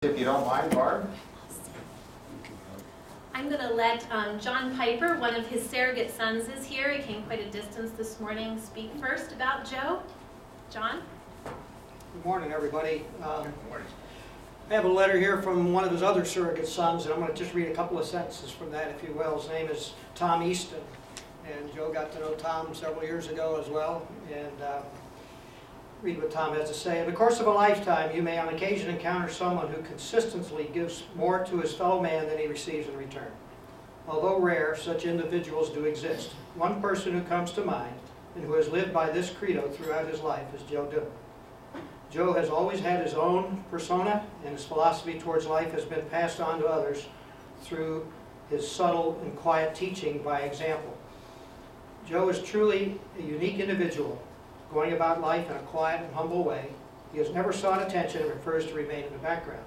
If you don't mind, Barb. I'm going to let John Piper, one of his surrogate sons, is here. He came quite a distance this morning. Speak first about Joe. John? Good morning, everybody. I have a letter here from one of his other surrogate sons, and I'm going to just read a couple of sentences from that, if you will. His name is Tom Easton, and Joe got to know Tom several years ago as well. And read what Tom has to say. In the course of a lifetime, you may on occasion encounter someone who consistently gives more to his fellow man than he receives in return. Although rare, such individuals do exist. One person who comes to mind, and who has lived by this credo throughout his life, is Joe Dibblin. Joe has always had his own persona, and his philosophy towards life has been passed on to others through his subtle and quiet teaching by example. Joe is truly a unique individual, going about life in a quiet and humble way. He has never sought attention and prefers to remain in the background.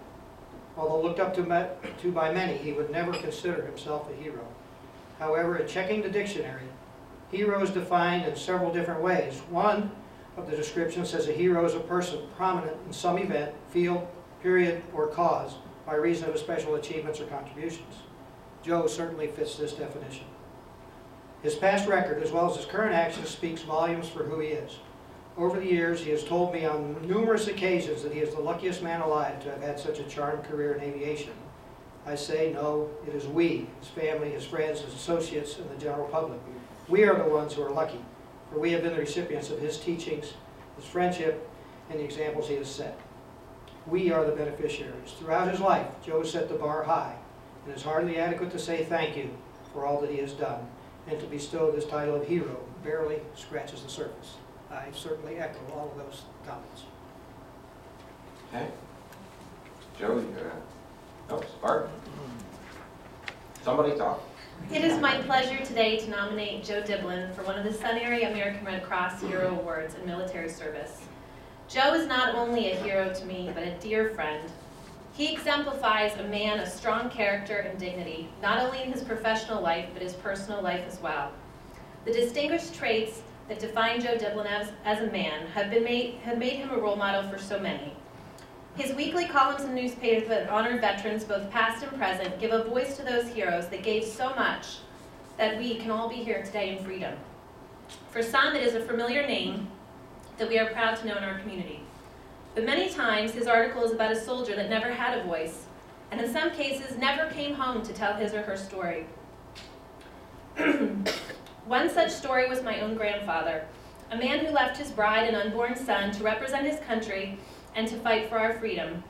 Although looked up to by many, he would never consider himself a hero. However, in checking the dictionary, hero is defined in several different ways. One of the descriptions says a hero is a person prominent in some event, field, period, or cause by reason of his special achievements or contributions. Joe certainly fits this definition. His past record, as well as his current actions, speaks volumes for who he is. Over the years, he has told me on numerous occasions that he is the luckiest man alive to have had such a charmed career in aviation. I say, no, it is we, his family, his friends, his associates, and the general public. We are the ones who are lucky, for we have been the recipients of his teachings, his friendship, and the examples he has set. We are the beneficiaries. Throughout his life, Joe has set the bar high, and it is hardly adequate to say thank you for all that he has done, and to bestow this title of hero barely scratches the surface. I certainly echo all of those comments. Okay. Joe, oops, Barb. Somebody talk. It is my pleasure today to nominate Joe Dibblin for one of the Sun Area American Red Cross Hero Awards in military service. Joe is not only a hero to me, but a dear friend. He exemplifies a man of strong character and dignity, not only in his professional life, but his personal life as well. The distinguished traits that define Joe Dibblin as a man have made him a role model for so many. His weekly columns in newspapers that honor veterans, both past and present, give a voice to those heroes that gave so much that we can all be here today in freedom. For some, it is a familiar name that we are proud to know in our community. But many times, his article is about a soldier that never had a voice, and in some cases, never came home to tell his or her story. One such story was my own grandfather, a man who left his bride and unborn son to represent his country and to fight for our freedom.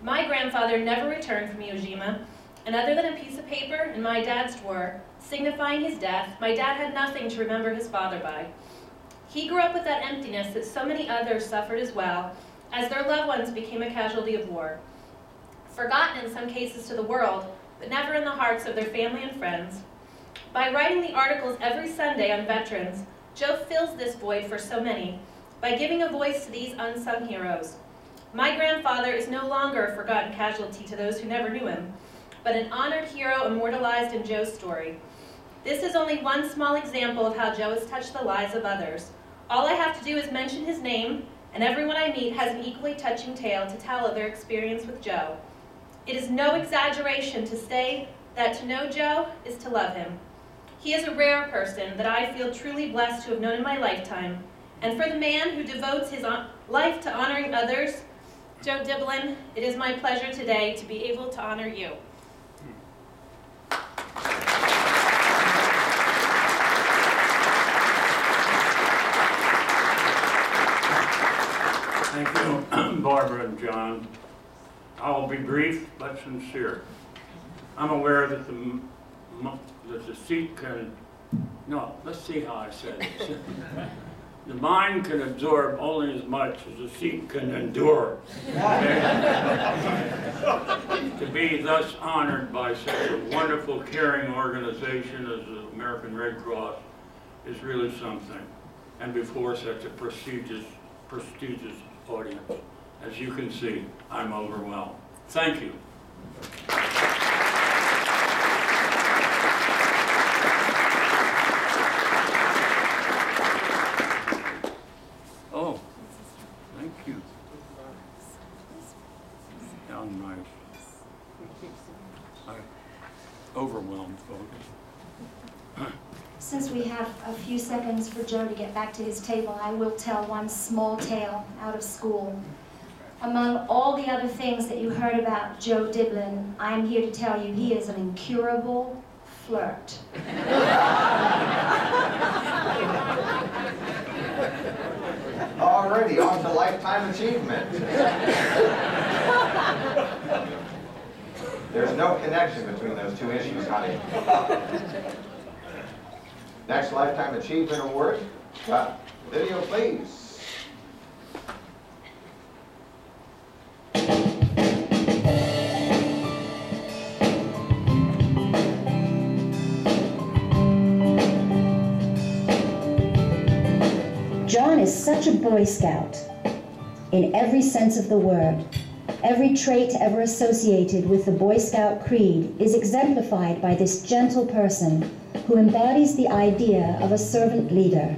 My grandfather never returned from Iwo Jima, and other than a piece of paper in my dad's drawer signifying his death, my dad had nothing to remember his father by. He grew up with that emptiness that so many others suffered as well, as their loved ones became a casualty of war. Forgotten in some cases to the world, but never in the hearts of their family and friends. By writing the articles every Sunday on veterans, Joe fills this void for so many by giving a voice to these unsung heroes. My grandfather is no longer a forgotten casualty to those who never knew him, but an honored hero immortalized in Joe's story. This is only one small example of how Joe has touched the lives of others. All I have to do is mention his name, and everyone I meet has an equally touching tale to tell of their experience with Joe. It is no exaggeration to say that to know Joe is to love him. He is a rare person that I feel truly blessed to have known in my lifetime. And for the man who devotes his life to honoring others, Joe Dibblin, it is my pleasure today to be able to honor you. Thank you, Barbara and John. I will be brief but sincere. I'm aware that the seat can, no, let's see how I said it. The mind can absorb only as much as the seat can endure. Okay? To be thus honored by such a wonderful, caring organization as the American Red Cross is really something. And before such a prestigious audience. As you can see, I'm overwhelmed. Thank you. Oh, thank you. Young, nice. I'm overwhelmed, folks. Since we have a few seconds for Joe to get back to his table, I will tell one small tale out of school. Among all the other things that you heard about Joe Diblin, I'm here to tell you he is an incurable flirt. Alrighty, on to lifetime achievement. There's no connection between those two issues, honey. Next Lifetime Achievement Award. Video, please. John is such a Boy Scout in every sense of the word. Every trait ever associated with the Boy Scout creed is exemplified by this gentle person who embodies the idea of a servant leader.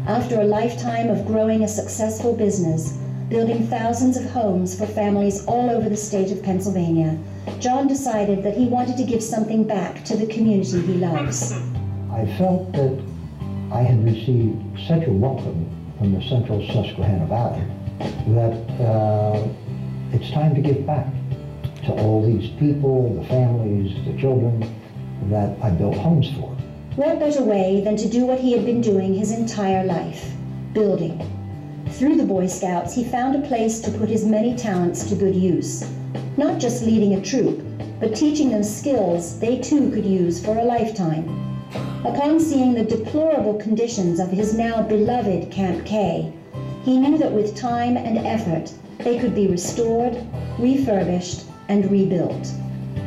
After a lifetime of growing a successful business, building thousands of homes for families all over the state of Pennsylvania, John decided that he wanted to give something back to the community he loves. I felt that I had received such a welcome from the central Susquehanna Valley that it's time to give back to all these people, the families, the children that I built homes for. What better way than to do what he had been doing his entire life, building. Through the Boy Scouts, he found a place to put his many talents to good use. Not just leading a troop, but teaching them skills they too could use for a lifetime. Upon seeing the deplorable conditions of his now beloved Camp K, he knew that with time and effort, they could be restored, refurbished, and rebuilt.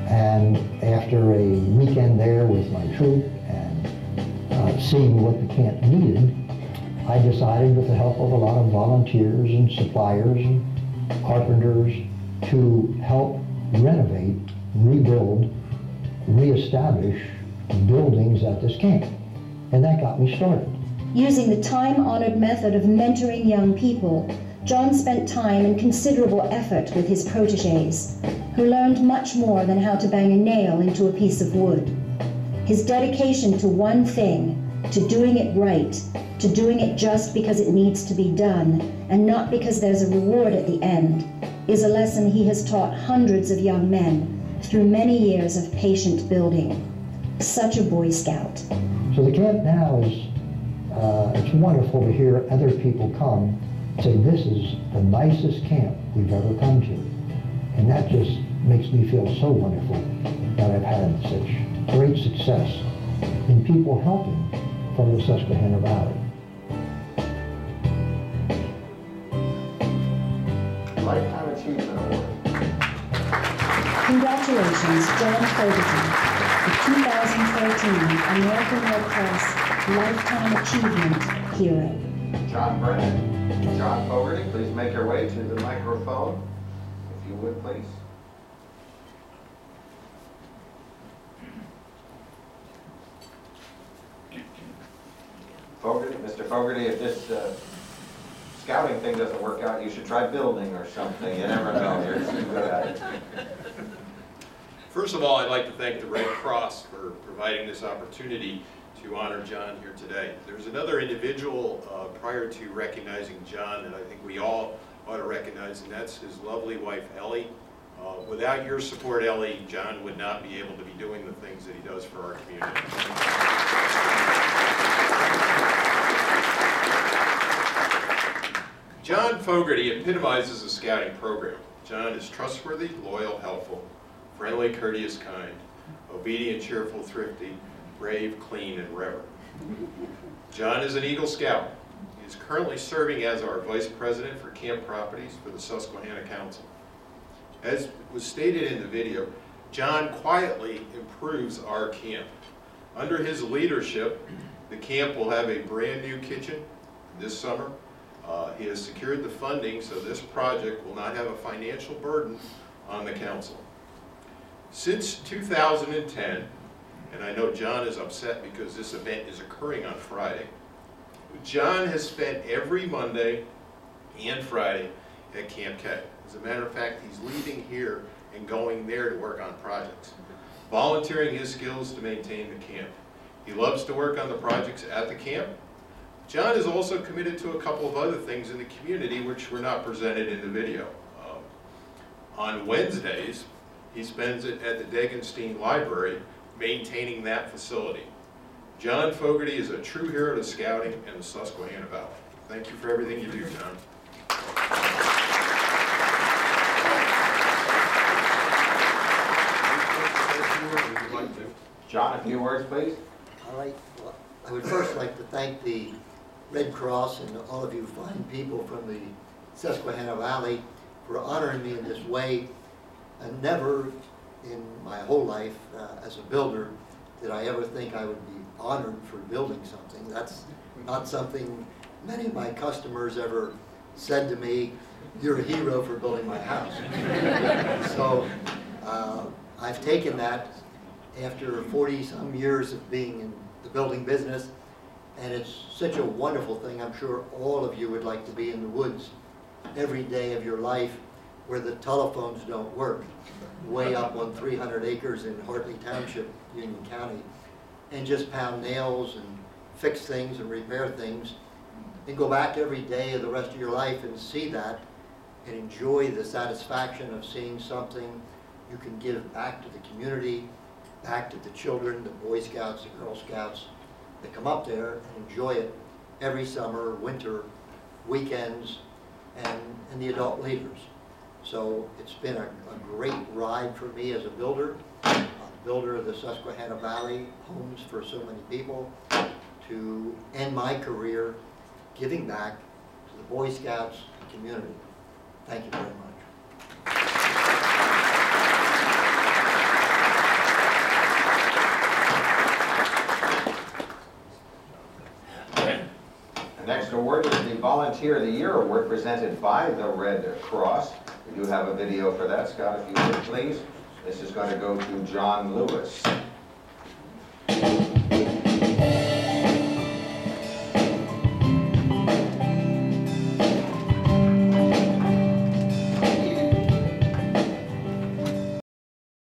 And after a weekend there with my troop and seeing what the camp needed, I decided with the help of a lot of volunteers and suppliers and carpenters to help renovate, rebuild, reestablish buildings at this camp. And that got me started. Using the time-honored method of mentoring young people, John spent time and considerable effort with his protégés, who learned much more than how to bang a nail into a piece of wood. His dedication to one thing, to doing it right, to doing it just because it needs to be done, and not because there's a reward at the end, is a lesson he has taught hundreds of young men through many years of patient building. Such a Boy Scout. So the camp now is, it's wonderful to hear other people come say this is the nicest camp we've ever come to. And that just makes me feel so wonderful that I've had such great success in people helping from the Susquehanna Valley. Lifetime Achievement Award. Congratulations, John Fogarty, the 2013 American Red Cross Lifetime Achievement Hero. John Brennan. John Fogarty, please make your way to the microphone, if you would, please. Fogarty, Mr. Fogarty, if this scouting thing doesn't work out, you should try building or something. You never know. You're too good at it. First of all, I'd like to thank the Red Cross for providing this opportunity to honor John here today. There's another individual prior to recognizing John that I think we all ought to recognize, and that's his lovely wife, Ellie. Without your support, Ellie, John would not be able to be doing the things that he does for our community. John Fogarty epitomizes a scouting program. John is trustworthy, loyal, helpful, friendly, courteous, kind, obedient, cheerful, thrifty, brave, clean, and reverent. John is an Eagle Scout. He is currently serving as our Vice President for Camp Properties for the Susquehanna Council. As was stated in the video, John quietly improves our camp. Under his leadership, the camp will have a brand new kitchen this summer. He has secured the funding so this project will not have a financial burden on the council. Since 2010, and I know John is upset because this event is occurring on Friday, John has spent every Monday and Friday at Camp K. As a matter of fact, he's leaving here and going there to work on projects, volunteering his skills to maintain the camp. He loves to work on the projects at the camp. John is also committed to a couple of other things in the community which were not presented in the video. On Wednesdays, he spends it at the Degenstein Library maintaining that facility. John Fogarty is a true hero to scouting in the Susquehanna Valley. Thank you for everything you do, John. John, a few words, please. All right. Well, I would first like to thank the Red Cross and all of you fine people from the Susquehanna Valley for honoring me in this way. And never in my whole life as a builder did I ever think I would be honored for building something. That's not something many of my customers ever said to me, "You're a hero for building my house." So I've taken that after 40-some years of being in the building business, and it's such a wonderful thing. I'm sure all of you would like to be in the woods every day of your life where the telephones don't work, way up on 300 acres in Hartley Township, Union County, and just pound nails and fix things and repair things, and go back every day of the rest of your life and see that and enjoy the satisfaction of seeing something you can give back to the community, back to the children, the Boy Scouts, the Girl Scouts that come up there and enjoy it every summer, winter, weekends, and the adult leaders. So it's been a great ride for me as a builder of the Susquehanna Valley, homes for so many people, to end my career giving back to the Boy Scouts and community. Thank you very much. The next award is the Volunteer of the Year Award presented by the Red Cross. We do have a video for that. Scott, if you would, please. This is going to go to John Lewis.